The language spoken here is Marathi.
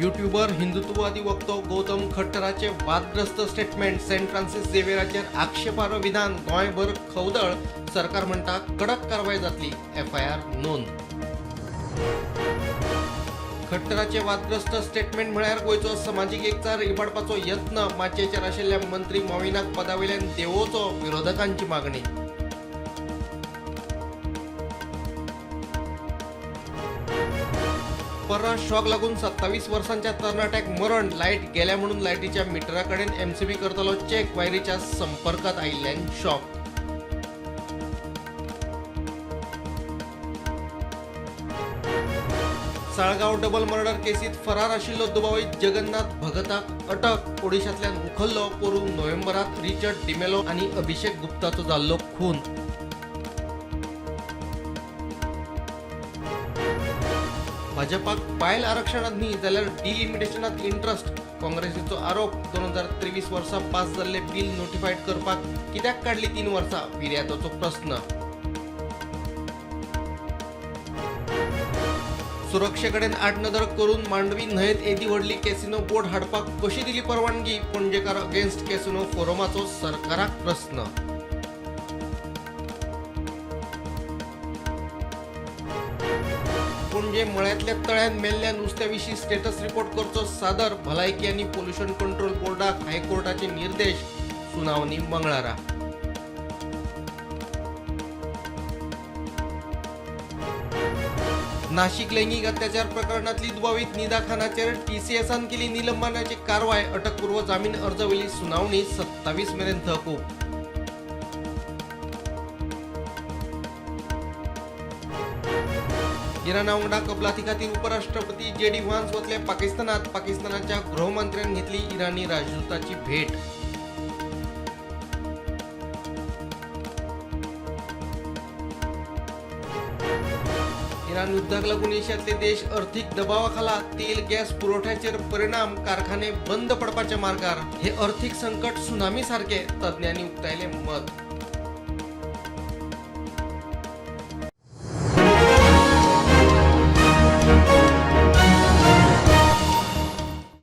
युट्यूबर हिंदुत्ववादी वक्तो गौतम खट्टराचे वादग्रस्त स्टेटमेंट, सेंट फ्रान्सिस झेवियराचेर आक्षेपार्ह विधान, गोंयभर खवदळ, सरकार म्हणटा कडक कारवाई जातली, FIR नोंद. खट्टराचे वादग्रस्त स्टेटमेंट म्हळ्यार गोंयचो समाजीक एकचार इबाडपाचो यत्न, माचयेचेर आशिल्ल्या मंत्री मॉविनाक पदावयल्यान देंवोवचो, विरोधकांची मागणी. पर्रा शॉक लागून 27 वर्सांच्या तरणाट्याक मरण, लाईट गेल्या म्हणून लायटीच्या मिटरा कडेन MCB करतलो चेक, वायरीच्या संपर्कात आयिल्ल्यान शॉक. साळगाव डबल मर्डर केसीत फरार आशिल्लो दुबावित जगन्नाथ भगताक अटक, ओडिशांतल्यान उखल्लो. पोरू नोव्हेंबरात रिचर्ड डिमेलो आनी अभिषेक गुप्ताचो जाल्लो खून. भाजपाक बायल आरक्षणात न्ही जाल्यार डिलिमिटेशनात इंट्रस्ट, काँग्रेसीचो आरोप. 2023 वर्सा पास जाल्ले बिल नोटिफायड करपाक कित्याक काडली 3 वर्सां, विर्यादाचो प्रस्न. सुरक्षेकडेन आडनदर करून मांडवी न्हंयेत येदी व्हडली कॅसिनो बोट हाडपाक कशी दिली परवानगी, पणजेकार अगेन्स्ट कॅसिनो फोरमाचो सरकाराक प्रस्न. पणजे मळ्यातल्या तळ्यान मेल्ल्या नुस्त्या विशीं स्टेटस रिपोर्ट करचो सादर, भलायकी आनी पोल्युशन कंट्रोल बोर्डाक हायकोर्टाचे निर्देश. सुनावणी मंगळारा. नाशिक लैंगिक अत्याचार प्रकरणातली दुबावित निदा खानाचेर TCSन केली निलंबनाची कारवाय, अटकपूर्व जामीन अर्ज वयली सुनावणी 27 मेरेन तहकूब. इराणा वांगडा कबलाती खातीर उपराष्ट्रपती JD व्हान्स वतले पाकिस्तानात. पाकिस्तानाच्या गृहमंत्र्यान घेतली इराणी राजदूताची भेट. इराण युद्धाक लागून एशियातले देश अर्थीक दबावाखाला. तेल गॅस पुरवठ्याचेर परिणाम, कारखाने बंद पडपाच्या मार्गार. हे अर्थीक संकट सुनामी सारखे, तज्ञांनी उक्तायले मत.